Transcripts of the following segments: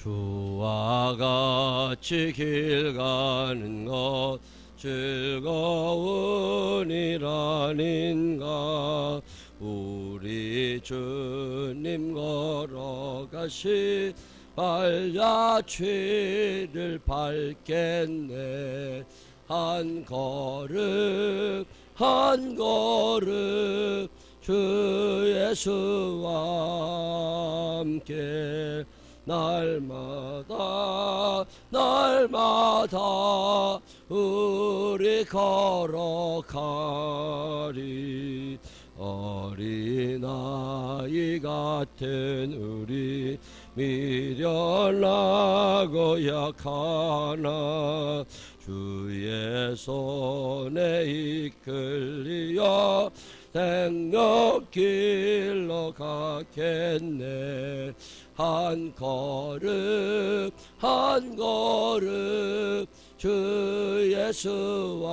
주와 같이 길 가는 것 즐거우니라닌가. 우리 주님 걸어가시 발자취를 밟겠네. 한 걸음 한 걸음 주 예수와 함께 날마다 날마다 우리 걸어가리. 어린아이 같은 우리 미련하고 약하나 주의 손에 이끌려 생명길로 가겠네. 한 걸음 한 걸음 주 예수와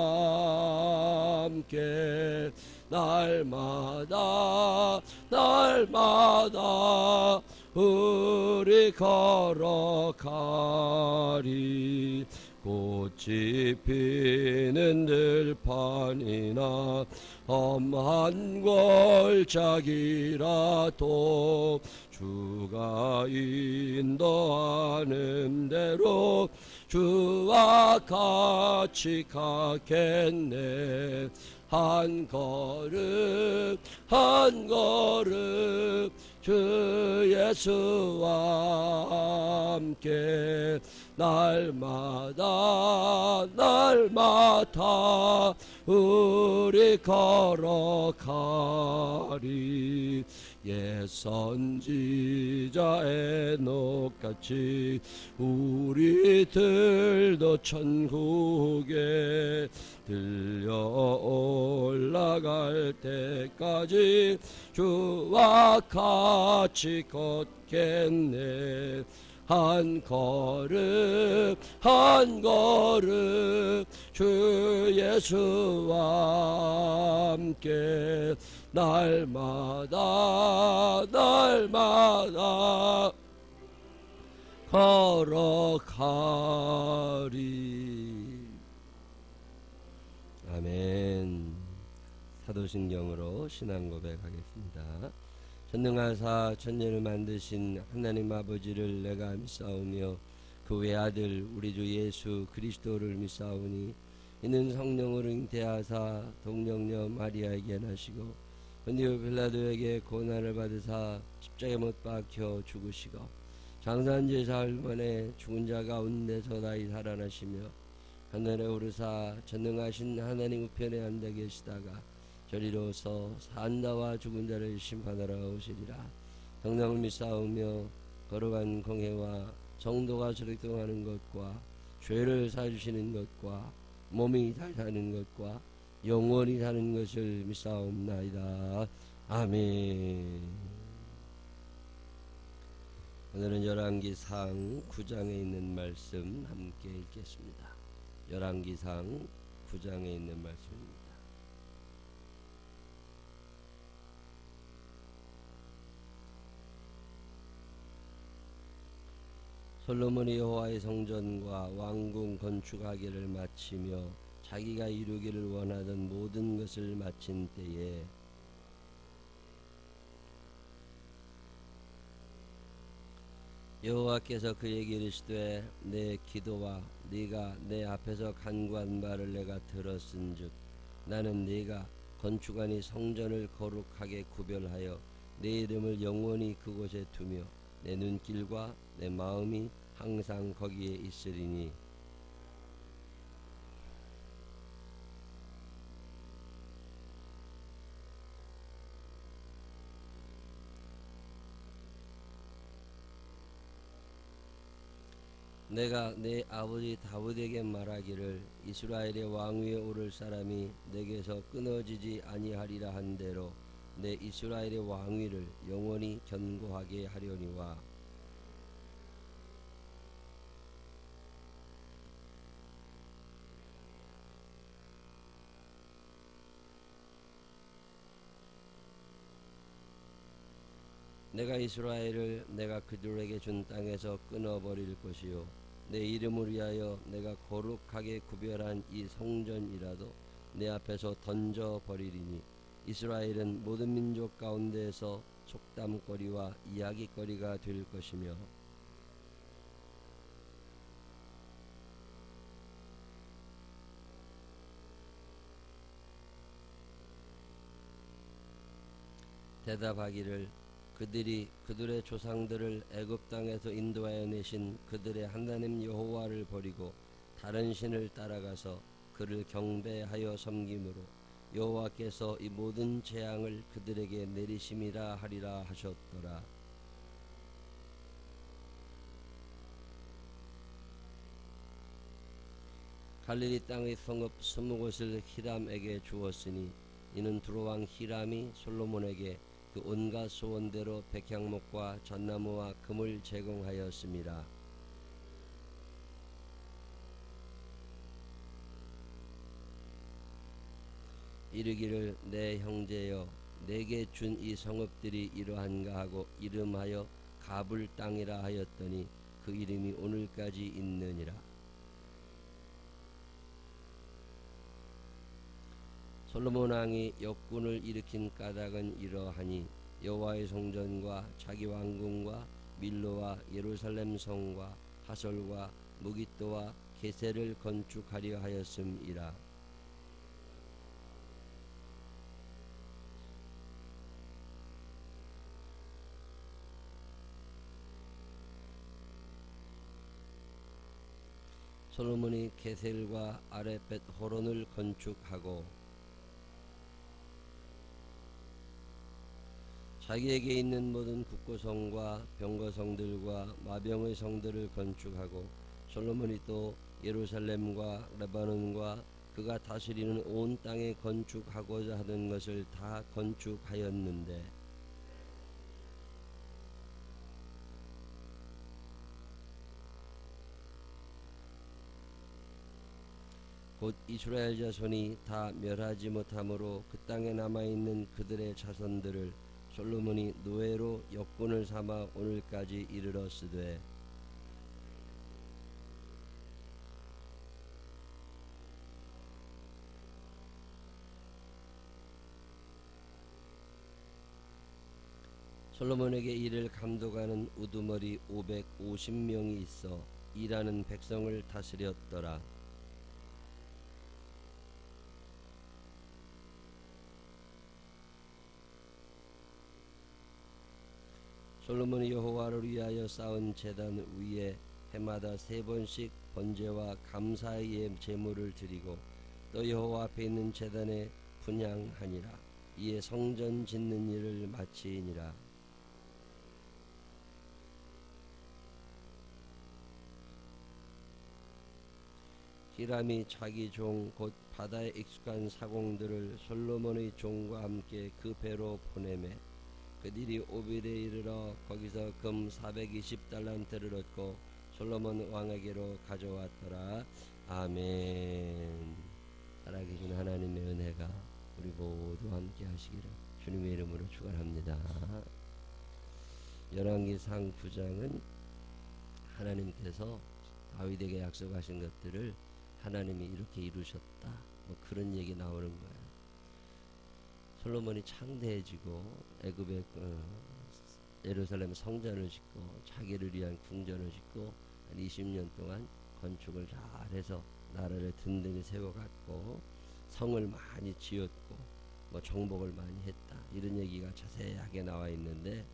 함께 날마다 날마다 우리 걸어가리. 꽃이 피는 들판이나 험한 골짜기라도 주가 인도하는 대로 주와 같이 가겠네. 한 걸음 한 걸음 주 예수와 함께 날마다 날마다 우리 걸어가리. 옛 선지자 에녹같이 우리들도 천국에 들려 올라갈 때까지 주와 같이 걷겠네. 한 걸음 한 걸음 주 예수와 함께 날마다 날마다 걸어가리. 아멘. 사도신경으로 신앙 고백하겠습니다. 전능하사 천년을 만드신 하나님 아버지를 내가 믿사오며 그 외아들 우리 주 예수 그리스도를 믿사오니 이는 성령으로 잉태하사 동정녀 마리아에게 나시고 본디오 빌라도에게 고난을 받으사 십자가에 못 박혀 죽으시고 장사한 사흘 만에 죽은 자 가운데서 다시 살아나시며 하늘에 오르사 전능하신 하나님 우편에 앉아 계시다가 저리로서 산자와 죽은 자를 심판하러 오시리라. 성령을 믿사오며 거룩한 공회와 성도가 소득하는 것과 죄를 사주시는 것과 몸이 잘 사는 것과 영원히 사는 것을 믿사옵나이다. 아멘. 오늘은 열왕기상 9장에 있는 말씀 함께 읽겠습니다. 열왕기상 9장에 있는 말씀입니다. 솔로몬이 여호와의 성전과 왕궁 건축하기를 마치며 자기가 이루기를 원하던 모든 것을 마친 때에 여호와께서 그에게 이르시되 내 기도와 네가 내 앞에서 간구한 바를 내가 들었은즉 나는 네가 건축하니 성전을 거룩하게 구별하여 내 이름을 영원히 그곳에 두며 내 눈길과 내 마음이 항상 거기에 있으리니 내가 내 아버지 다윗에게 말하기를 이스라엘의 왕위에 오를 사람이 내게서 끊어지지 아니하리라 한 대로 내 이스라엘의 왕위를 영원히 견고하게 하려니와 내가 이스라엘을 내가 그들에게 준 땅에서 끊어버릴 것이요 내 이름을 위하여 내가 거룩하게 구별한 이 성전이라도 내 앞에서 던져버리리니 이스라엘은 모든 민족 가운데에서 속담거리와 이야기거리가 될 것이며 대답하기를 그들이 그들의 조상들을 애굽 땅에서 인도하여 내신 그들의 하나님 여호와를 버리고 다른 신을 따라가서 그를 경배하여 섬김으로 여호와께서 이 모든 재앙을 그들에게 내리심이라 하리라 하셨더라. 갈릴리 땅의 성읍 20곳을 히람에게 주었으니 이는 두로왕 히람이 솔로몬에게 그 온갖 소원대로 백향목과 잣나무와 금을 제공하였습니다. 이르기를 내 형제여 내게 준 이 성읍들이 이러한가 하고 이름하여 가불 땅이라 하였더니 그 이름이 오늘까지 있느니라. 솔로몬 왕이 역군을 일으킨 까닭은 이러하니 여호와의 성전과 자기 왕궁과 밀로와 예루살렘 성과 하솔과 무깃도와 게셀을 건축하려 하였음이라. 솔로몬이 게셀과 아레벳 호론을 건축하고 자기에게 있는 모든 국고성과 병거성들과 마병의 성들을 건축하고 솔로몬이 또 예루살렘과 레바논과 그가 다스리는 온 땅에 건축하고자 하던 것을 다 건축하였는데 곧 이스라엘 자손이 다 멸하지 못함으로 그 땅에 남아있는 그들의 자손들을 솔로몬이 노예로 역군을 삼아 오늘까지 이르렀으되 솔로몬에게 이를 감독하는 우두머리 550명이 있어 일하는 백성을 다스렸더라. 솔로몬이 여호와를 위하여 쌓은 제단 위에 해마다 3번씩 번제와 감사의 제물을 드리고 또 여호와 앞에 있는 제단에 분향하니라. 이에 성전 짓는 일을 마치니라. 히람이 자기 종 곧 바다에 익숙한 사공들을 솔로몬의 종과 함께 그 배로 보내매 그들이 오빌에 이르러 거기서 금 420달란트를 얻고 솔로몬 왕에게로 가져왔더라. 아멘. 살아계신 하나님의 은혜가 우리 모두 함께 하시기를 주님의 이름으로 축원합니다. 열왕기상 9장은 하나님께서 다윗에게 약속하신 것들을 하나님이 이렇게 이루셨다. 뭐 그런 얘기 나오는 거예요. 솔로몬이 창대해지고 애굽에 예루살렘 성전을 짓고 자기를 위한 궁전을 짓고 한 20년 동안 건축을 잘해서 나라를 든든히 세워갔고 성을 많이 지었고 뭐 정복을 많이 했다. 이런 얘기가 자세하게 나와 있는데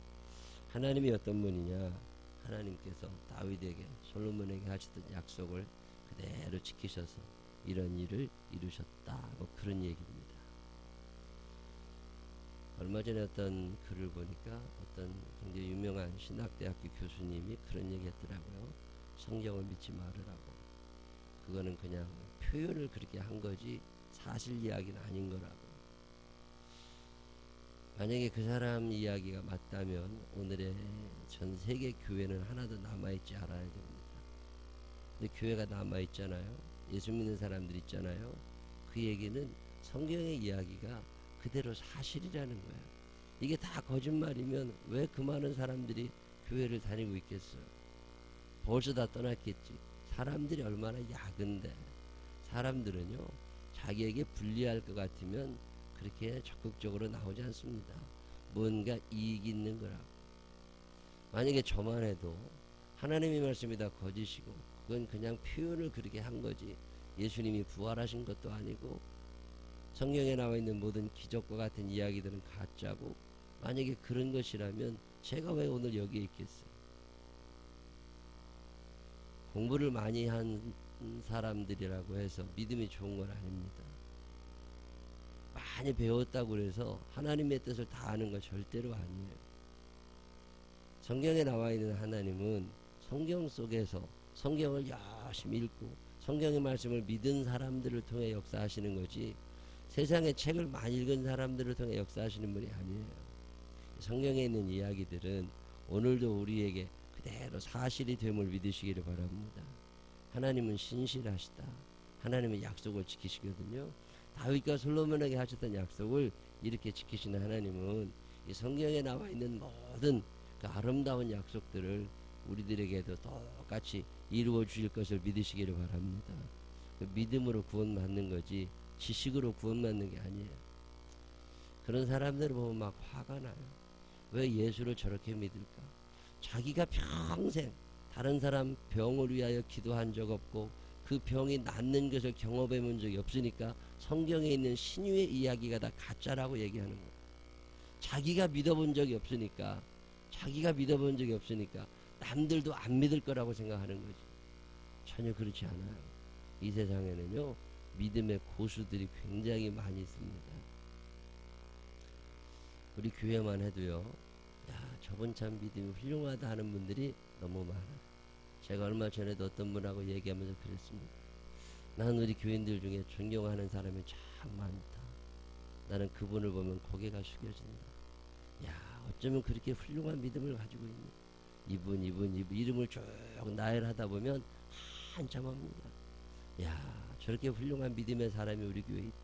하나님이 어떤 분이냐? 하나님께서 다윗에게 솔로몬에게 하시던 약속을 그대로 지키셔서 이런 일을 이루셨다. 뭐 그런 얘기입니다. 얼마 전에 어떤 글을 보니까 어떤 굉장히 유명한 신학대학교 교수님이 그런 얘기 했더라고요. 성경을 믿지 말으라고. 그거는 그냥 표현을 그렇게 한 거지 사실 이야기는 아닌 거라고. 만약에 그 사람 이야기가 맞다면 오늘의 전 세계 교회는 하나도 남아있지 않아야 됩니다. 근데 교회가 남아있잖아요. 예수 믿는 사람들 있잖아요. 그 얘기는 성경의 이야기가 그대로 사실이라는 거예요. 이게 다 거짓말이면 왜 그 많은 사람들이 교회를 다니고 있겠어요? 벌써 다 떠났겠지. 사람들이 얼마나 야근데. 사람들은요, 자기에게 불리할 것 같으면 그렇게 적극적으로 나오지 않습니다. 뭔가 이익이 있는 거라고. 만약에 저만 해도 하나님의 말씀이 다 거짓이고 그건 그냥 표현을 그렇게 한 거지, 예수님이 부활하신 것도 아니고 성경에 나와 있는 모든 기적과 같은 이야기들은 가짜고, 만약에 그런 것이라면 제가 왜 오늘 여기에 있겠어요? 공부를 많이 한 사람들이라고 해서 믿음이 좋은 건 아닙니다. 많이 배웠다고 해서 하나님의 뜻을 다 아는 건 절대로 아니에요. 성경에 나와 있는 하나님은 성경 속에서 성경을 열심히 읽고 성경의 말씀을 믿은 사람들을 통해 역사하시는 거지, 세상의 책을 많이 읽은 사람들을 통해 역사하시는 분이 아니에요. 성경에 있는 이야기들은 오늘도 우리에게 그대로 사실이 됨을 믿으시기를 바랍니다. 하나님은 신실하시다. 하나님은 약속을 지키시거든요. 다윗과 솔로몬에게 하셨던 약속을 이렇게 지키시는 하나님은 이 성경에 나와 있는 모든 그 아름다운 약속들을 우리들에게도 똑같이 이루어 주실 것을 믿으시기를 바랍니다. 그 믿음으로 구원받는 거지 지식으로 구원받는 게 아니에요. 그런 사람들을 보면 막 화가 나요. 왜 예수를 저렇게 믿을까? 자기가 평생 다른 사람 병을 위하여 기도한 적 없고 그 병이 낫는 것을 경험해 본 적이 없으니까 성경에 있는 신유의 이야기가 다 가짜라고 얘기하는 거예요. 자기가 믿어본 적이 없으니까 남들도 안 믿을 거라고 생각하는 거지. 전혀 그렇지 않아요. 이 세상에는요, 믿음의 고수들이 굉장히 많이 있습니다. 우리 교회만 해도요, 야, 저분 참 믿음이 훌륭하다 하는 분들이 너무 많아요. 제가 얼마 전에도 어떤 분하고 얘기하면서 그랬습니다. 나는 우리 교인들 중에 존경하는 사람이 참 많다. 나는 그분을 보면 고개가 숙여진다. 야, 어쩌면 그렇게 훌륭한 믿음을 가지고 있니? 이분 이름을 쭉 나열하다 보면 한참 합니다. 야, 저렇게 훌륭한 믿음의 사람이 우리 교회에 있다.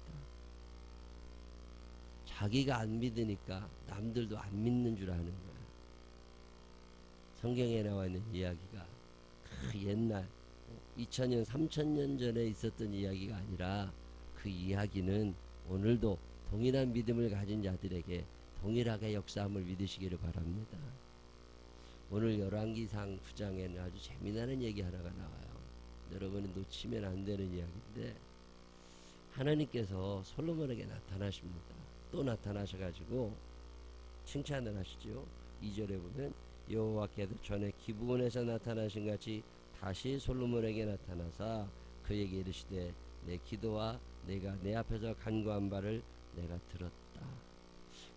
자기가 안 믿으니까 남들도 안 믿는 줄 아는 거야. 성경에 나와 있는 이야기가 그 옛날 2000년 3000년 전에 있었던 이야기가 아니라 그 이야기는 오늘도 동일한 믿음을 가진 자들에게 동일하게 역사함을 믿으시기를 바랍니다. 오늘 열왕기상 9장에는 아주 재미나는 얘기 하나가 나와요. 여러분이 놓치면 안 되는 이야기인데, 하나님께서 솔로몬에게 나타나십니다. 또 나타나셔가지고 칭찬을 하시죠. 2절에 보면 여호와께서 전에 기브온에서 나타나신 같이 다시 솔로몬에게 나타나사 그에게 이르시되 내 기도와 내가 내 앞에서 간구한 바를 내가 들었다.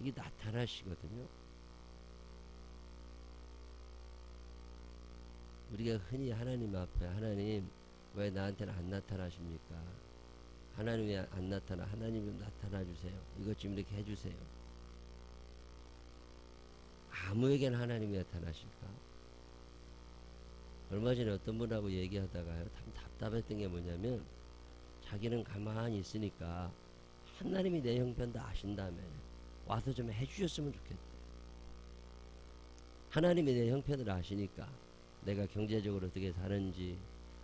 이게 나타나시거든요. 우리가 흔히 하나님 앞에, 하나님 왜 나한테는 안 나타나십니까? 하나님 왜 안 나타나? 하나님 나타나 주세요. 이것 좀 이렇게 해주세요. 아무에게나 하나님이 나타나실까? 얼마 전에 어떤 분하고 얘기하다가요, 참 답답했던 게 뭐냐면, 자기는 가만히 있으니까 하나님이 내 형편 다 아신다며 와서 좀 해주셨으면 좋겠다. 하나님이 내 형편을 아시니까 내가 경제적으로 어떻게 사는지,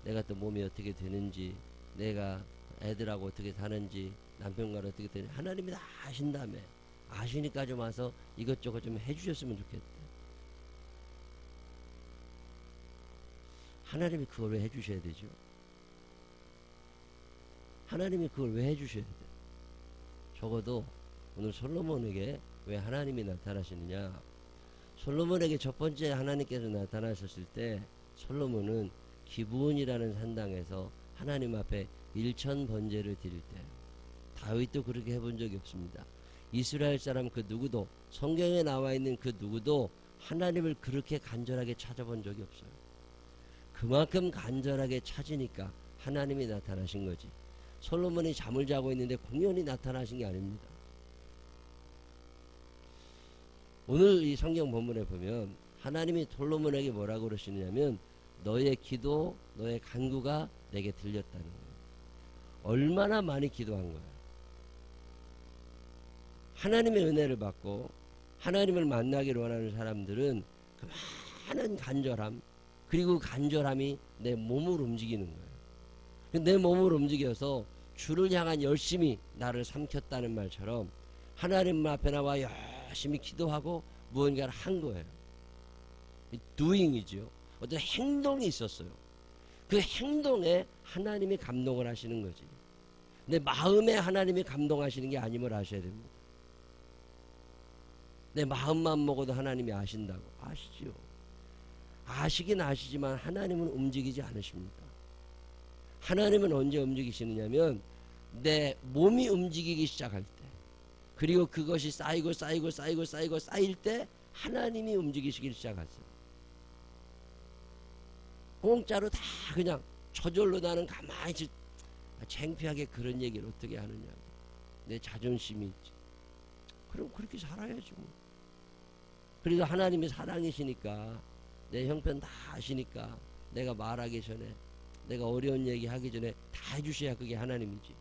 내가 또 몸이 어떻게 되는지, 내가 애들하고 어떻게 사는지, 남편과 어떻게 되는지 하나님이 다 아신다며 아시니까 좀 와서 이것저것 좀 해주셨으면 좋겠다. 하나님이 그걸 왜 해주셔야 되죠? 하나님이 그걸 왜 해주셔야 돼? 적어도 오늘 솔로몬에게 왜 하나님이 나타나시느냐? 솔로몬에게 첫 번째 하나님께서 나타나셨을 때 솔로몬은 기브온이라는 산당에서 하나님 앞에 일천 번제를 드릴 때, 다윗도 그렇게 해본 적이 없습니다. 이스라엘 사람 그 누구도, 성경에 나와 있는 그 누구도 하나님을 그렇게 간절하게 찾아본 적이 없어요. 그만큼 간절하게 찾으니까 하나님이 나타나신 거지. 솔로몬이 잠을 자고 있는데 공연히 나타나신 게 아닙니다. 오늘 이 성경 본문에 보면 하나님이 솔로몬에게 뭐라고 그러시느냐면, 너의 기도, 너의 간구가 내게 들렸다는 거예요. 얼마나 많이 기도한 거야. 하나님의 은혜를 받고 하나님을 만나기를 원하는 사람들은 그 많은 간절함, 그리고 간절함이 내 몸을 움직이는 거예요. 내 몸을 움직여서 주를 향한 열심히 나를 삼켰다는 말처럼 하나님 앞에 나와 열심히 기도하고 무언가를 한 거예요. doing이죠. 어떤 행동이 있었어요. 그 행동에 하나님이 감동을 하시는 거지. 내 마음에 하나님이 감동하시는 게 아님을 아셔야 됩니다. 내 마음만 먹어도 하나님이 아신다고. 아시죠. 아시긴 아시지만 하나님은 움직이지 않으십니다. 하나님은 언제 움직이시느냐면 내 몸이 움직이기 시작할 때, 그리고 그것이 쌓이고 쌓일 때 하나님이 움직이시기 시작하세요. 공짜로 다 그냥 저절로 나는 가만히 창피하게 그런 얘기를 어떻게 하느냐. 내 자존심이 있지. 그럼 그렇게 살아야지 뭐. 그래도 하나님이 사랑이시니까 내 형편 다 아시니까 내가 말하기 전에, 내가 어려운 얘기 하기 전에 다 해주셔야 그게 하나님이지.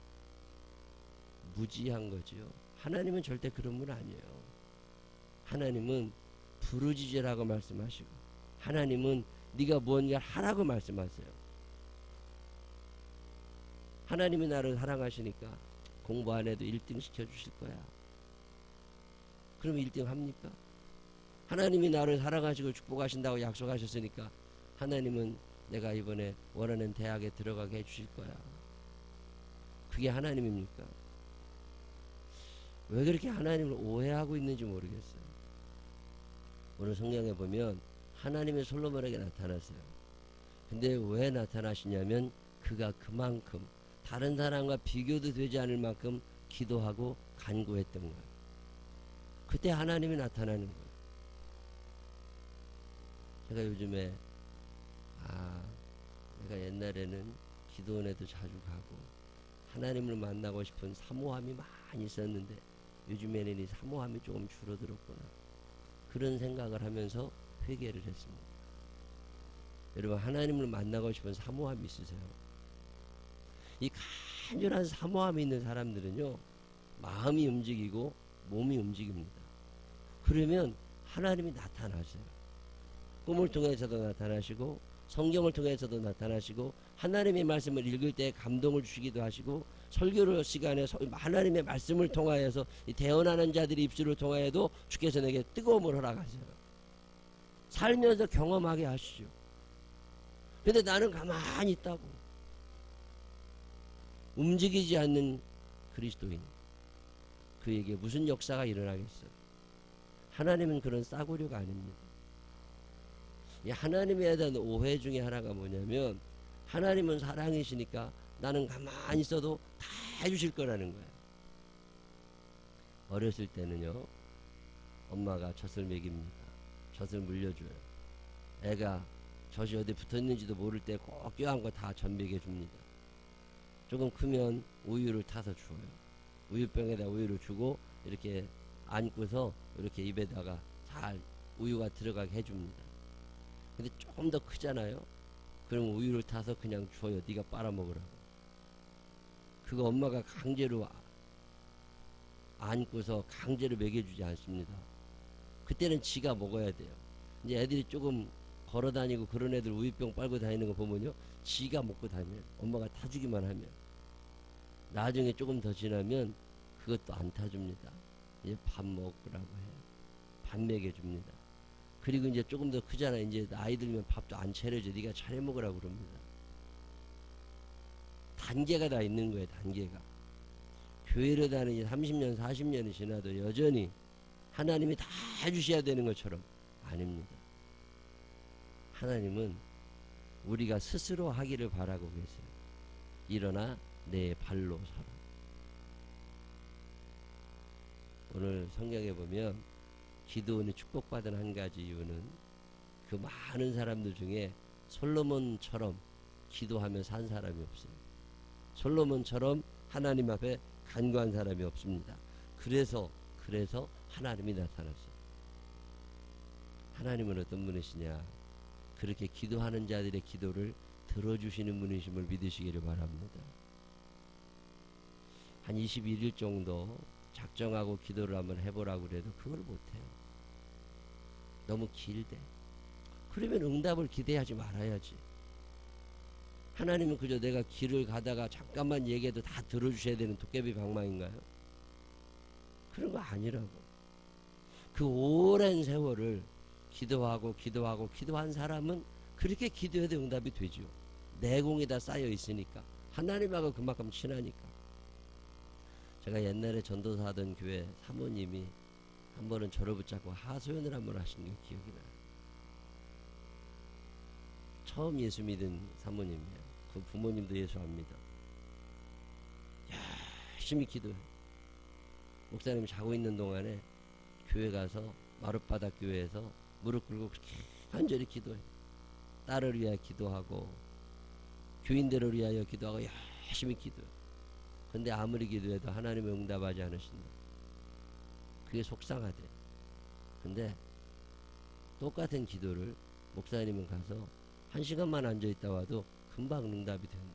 무지한 거죠. 하나님은 절대 그런 분 아니에요. 하나님은 부르짖으라고 말씀하시고, 하나님은 네가 무언가 하라고 말씀하세요. 하나님이 나를 사랑하시니까 공부 안 해도 1등 시켜주실 거야. 그럼 1등 합니까? 하나님이 나를 사랑하시고 축복하신다고 약속하셨으니까 하나님은 내가 이번에 원하는 대학에 들어가게 해주실 거야. 그게 하나님입니까? 왜 그렇게 하나님을 오해하고 있는지 모르겠어요. 오늘 성경에 보면 하나님이 솔로몬에게 나타났어요. 근데 왜 나타나시냐면 그가 그만큼 다른 사람과 비교도 되지 않을 만큼 기도하고 간구했던 거예요. 그때 하나님이 나타나는 거예요. 제가 요즘에 내가 옛날에는 기도원에도 자주 가고 하나님을 만나고 싶은 사모함이 많이 있었는데 요즘에는 이 사모함이 조금 줄어들었구나, 그런 생각을 하면서 회개를 했습니다. 여러분, 하나님을 만나고 싶은 사모함이 있으세요? 이 간절한 사모함이 있는 사람들은요, 마음이 움직이고 몸이 움직입니다. 그러면 하나님이 나타나세요. 꿈을 통해서도 나타나시고 성경을 통해서도 나타나시고 하나님의 말씀을 읽을 때 감동을 주시기도 하시고 설교 시간에 하나님의 말씀을 통하여서 대언하는 자들이 입술을 통하여도 주께서 내게 뜨거움을 허락하세요. 살면서 경험하게 하시죠. 근데 나는 가만히 있다고. 움직이지 않는 그리스도인, 그에게 무슨 역사가 일어나겠어요? 하나님은 그런 싸구려가 아닙니다. 이 하나님에 대한 오해 중에 하나가 뭐냐면 하나님은 사랑이시니까 나는 가만히 있어도 다 해주실 거라는 거예요. 어렸을 때는요, 엄마가 젖을 먹입니다. 젖을 물려줘요. 애가 젖이 어디 붙어있는지도 모를 때 꼭 껴안고 다 젖 먹여줍니다. 조금 크면 우유를 타서 주어요. 우유병에다 우유를 주고 이렇게 안고서 이렇게 입에다가 잘 우유가 들어가게 해줍니다. 근데 조금 더 크잖아요. 그럼 우유를 타서 그냥 줘요. 네가 빨아먹으라고. 그거 엄마가 강제로 안고서 강제로 먹여주지 않습니다. 그때는 지가 먹어야 돼요. 이제 애들이 조금 걸어다니고 그런 애들 우유병 빨고 다니는 거 보면요, 지가 먹고 다녀요. 엄마가 타주기만 하면. 나중에 조금 더 지나면 그것도 안 타줍니다. 이제 밥 먹으라고 해요. 밥 먹여줍니다. 그리고 이제 조금 더 크잖아. 이제 나이 들면 밥도 안 차려줘. 네가 차려 먹으라고 그럽니다. 단계가 다 있는 거예요. 단계가. 교회를 다니지 30년 40년이 지나도 여전히 하나님이 다 해주셔야 되는 것처럼 아닙니다. 하나님은 우리가 스스로 하기를 바라고 계세요. 일어나 내 발로 서라. 오늘 성경에 보면 기도원이 축복받은 한 가지 이유는 그 많은 사람들 중에 솔로몬처럼 기도하며 산 사람이 없어요. 솔로몬처럼 하나님 앞에 간구한 사람이 없습니다. 그래서 하나님이 나타났어요. 하나님은 어떤 분이시냐? 그렇게 기도하는 자들의 기도를 들어주시는 분이심을 믿으시기를 바랍니다. 한 21일 정도 작정하고 기도를 한번 해보라고 그래도 그걸 못해요. 너무 길대. 그러면 응답을 기대하지 말아야지. 하나님은 그저 내가 길을 가다가 잠깐만 얘기해도 다 들어주셔야 되는 도깨비 방망인가요? 그런 거 아니라고. 그 오랜 세월을 기도하고 기도한 사람은 그렇게 기도해도 응답이 되죠. 내공이 다 쌓여 있으니까. 하나님하고 그만큼 친하니까. 제가 옛날에 전도사 하던 교회 사모님이 한 번은 저를 붙잡고 하소연을 한번 하신 게 기억이 나요. 처음 예수 믿은 사모님이에요. 그 부모님도 예수 압니다. 열심히 기도해. 목사님 자고 있는 동안에 교회 가서 마룻바닥 교회에서 무릎 꿇고 그렇게 간절히 기도해. 딸을 위하여 기도하고 교인들을 위하여 기도하고 열심히 기도해. 근데 아무리 기도해도 하나님은 응답하지 않으신다. 그게 속상하대. 근데 똑같은 기도를 목사님은 가서 1시간만 앉아있다 와도 금방 응답이 된대.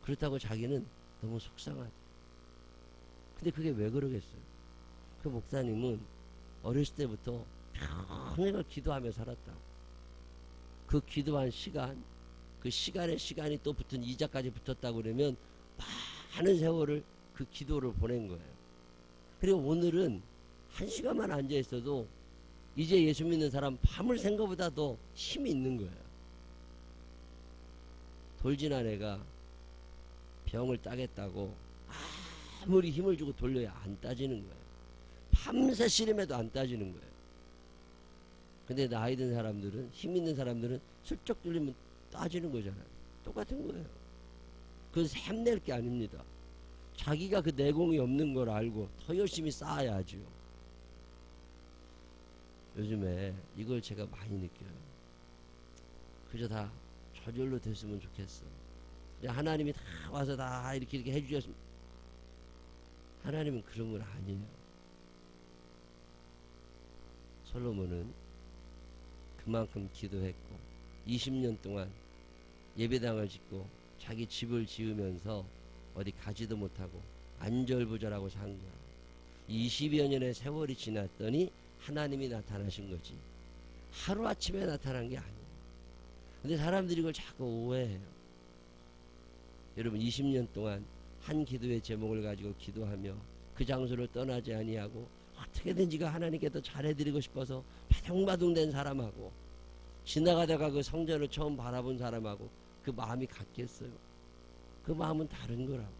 그렇다고 자기는 너무 속상하대. 근데 그게 왜 그러겠어요? 그 목사님은 어렸을 때부터 평생을 기도하며 살았다. 그 기도한 시간, 그 시간에 시간이 또 붙은 이자까지 붙었다고 그러면 많은 세월을 그 기도를 보낸 거예요. 그리고 오늘은 1시간만 앉아 있어도 이제 예수 믿는 사람 밤을 샌 것보다 더 힘이 있는 거예요. 돌진한 애가 병을 따겠다고 아무리 힘을 주고 돌려야 안 따지는 거예요. 밤새 씨름해도 안 따지는 거예요. 근데 나이 든 사람들은, 힘 있는 사람들은 슬쩍 돌리면 따지는 거잖아요. 똑같은 거예요. 그건 샘낼 게 아닙니다. 자기가 그 내공이 없는 걸 알고 더 열심히 쌓아야죠. 요즘에 이걸 제가 많이 느껴요. 그저 다 저절로 됐으면 좋겠어. 하나님이 다 와서 다 이렇게 해주셨으면. 하나님은 그런 건 아니에요. 솔로몬은 그만큼 기도했고 20년 동안 예배당을 짓고 자기 집을 지으면서 어디 가지도 못하고 안절부절하고 산 거야. 20여 년의 세월이 지났더니 하나님이 나타나신 거지. 하루아침에 나타난 게 아니에요. 근데 사람들이 이걸 자꾸 오해해요. 여러분 20년 동안 한 기도의 제목을 가지고 기도하며 그 장소를 떠나지 아니하고 어떻게든지가 하나님께 더 잘해드리고 싶어서 바둥바둥 된 사람하고 지나가다가 그 성전을 처음 바라본 사람하고 그 마음이 같겠어요? 그 마음은 다른 거라고.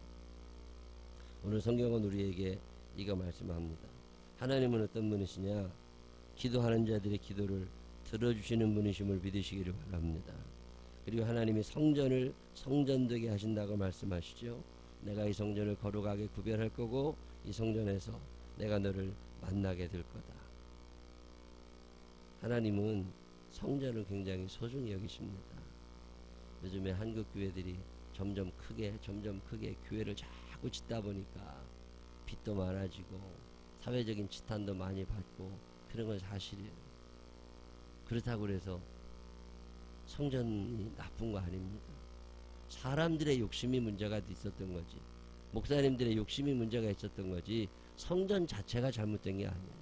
오늘 성경은 우리에게 이거 말씀합니다. 하나님은 어떤 분이시냐? 기도하는 자들의 기도를 들어주시는 분이심을 믿으시기를 바랍니다. 그리고 하나님이 성전을 성전되게 하신다고 말씀하시죠. 내가 이 성전을 거룩하게 구별할 거고 이 성전에서 내가 너를 만나게 될 거다. 하나님은 성전을 굉장히 소중히 여기십니다. 요즘에 한국 교회들이 점점 크게 교회를 자꾸 짓다 보니까 빚도 많아지고 사회적인 지탄도 많이 받고 그런 건 사실이에요. 그렇다고 해서 성전이 나쁜 거 아닙니다. 사람들의 욕심이 문제가 있었던 거지, 목사님들의 욕심이 문제가 있었던 거지 성전 자체가 잘못된 게 아니에요.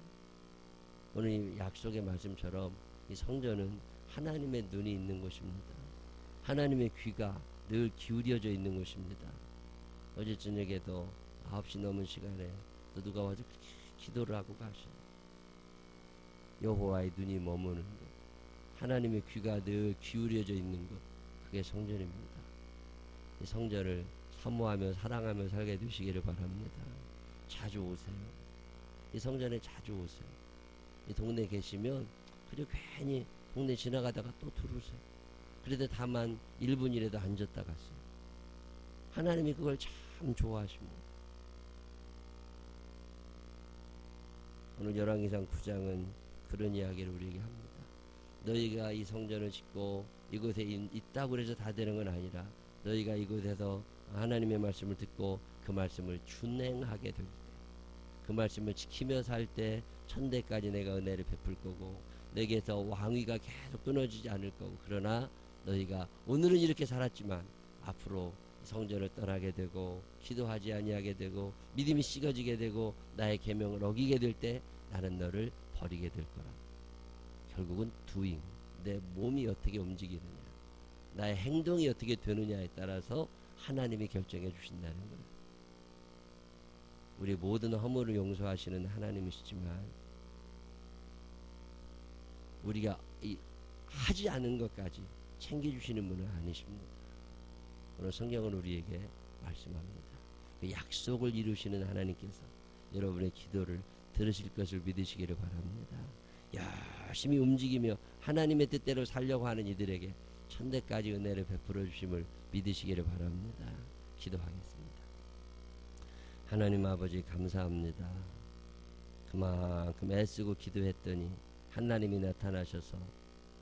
오늘 이 약속의 말씀처럼 이 성전은 하나님의 눈이 있는 곳입니다. 하나님의 귀가 늘 기울여져 있는 곳입니다. 어제 저녁에도 9시 넘은 시간에 또 누가 와서 기도를 하고 가셔. 여호와의 눈이 머무는 곳, 하나님의 귀가 늘 기울여져 있는 곳, 그게 성전입니다. 이 성전을 사모하며 사랑하며 살게 되시기를 바랍니다. 자주 오세요. 이 성전에 자주 오세요. 이 동네에 계시면 그저 괜히 동네 지나가다가 또 들어오세요. 그래도 다만 1분이라도 앉았다 갔어요. 하나님이 그걸 참 좋아하십니다. 오늘 열왕기상 9장은 그런 이야기를 우리에게 합니다. 너희가 이 성전을 짓고 이곳에 있다고 해서 다 되는 건 아니라 너희가 이곳에서 하나님의 말씀을 듣고 그 말씀을 준행하게 될 때, 그 말씀을 지키며 살 때 천대까지 내가 은혜를 베풀 거고 내게서 왕위가 계속 끊어지지 않을 거고, 그러나 너희가 오늘은 이렇게 살았지만 앞으로 성전을 떠나게 되고 기도하지 아니하게 되고 믿음이 식어지게 되고 나의 계명을 어기게 될 때 나는 너를 버리게 될 거라. 결국은 doing, 내 몸이 어떻게 움직이느냐, 나의 행동이 어떻게 되느냐에 따라서 하나님이 결정해 주신다는 거예요. 우리 모든 허물을 용서하시는 하나님이시지만 우리가 하지 않은 것까지 챙겨주시는 분은 아니십니다. 오늘 성경은 우리에게 말씀합니다. 그 약속을 이루시는 하나님께서 여러분의 기도를 들으실 것을 믿으시기를 바랍니다. 열심히 움직이며 하나님의 뜻대로 살려고 하는 이들에게 천대까지 은혜를 베풀어 주심을 믿으시기를 바랍니다. 기도하겠습니다. 하나님 아버지 감사합니다. 그만큼 애쓰고 기도했더니 하나님이 나타나셔서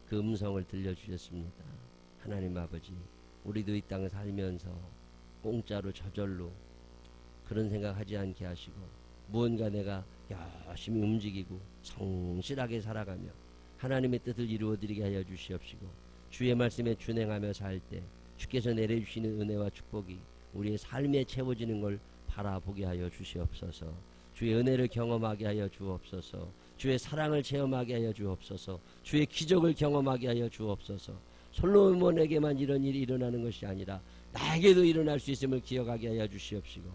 그 음성을 들려주셨습니다. 하나님 아버지, 우리도 이 땅을 살면서 공짜로 저절로 그런 생각하지 않게 하시고 무언가 내가 열심히 움직이고 성실하게 살아가며 하나님의 뜻을 이루어드리게 하여 주시옵시고 주의 말씀에 준행하며 살 때 주께서 내려주시는 은혜와 축복이 우리의 삶에 채워지는 걸 바라보게 하여 주시옵소서. 주의 은혜를 경험하게 하여 주옵소서. 주의 사랑을 체험하게 하여 주옵소서. 주의 기적을 경험하게 하여 주옵소서. 솔로몬에게만 이런 일이 일어나는 것이 아니라 나에게도 일어날 수 있음을 기억하게 하여 주시옵시고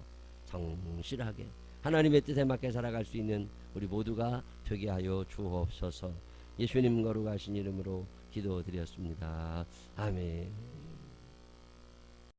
성실하게 하나님의 뜻에 맞게 살아갈 수 있는 우리 모두가 되게 하여 주옵소서. 예수님 거룩하신 이름으로 기도드렸습니다. 아멘.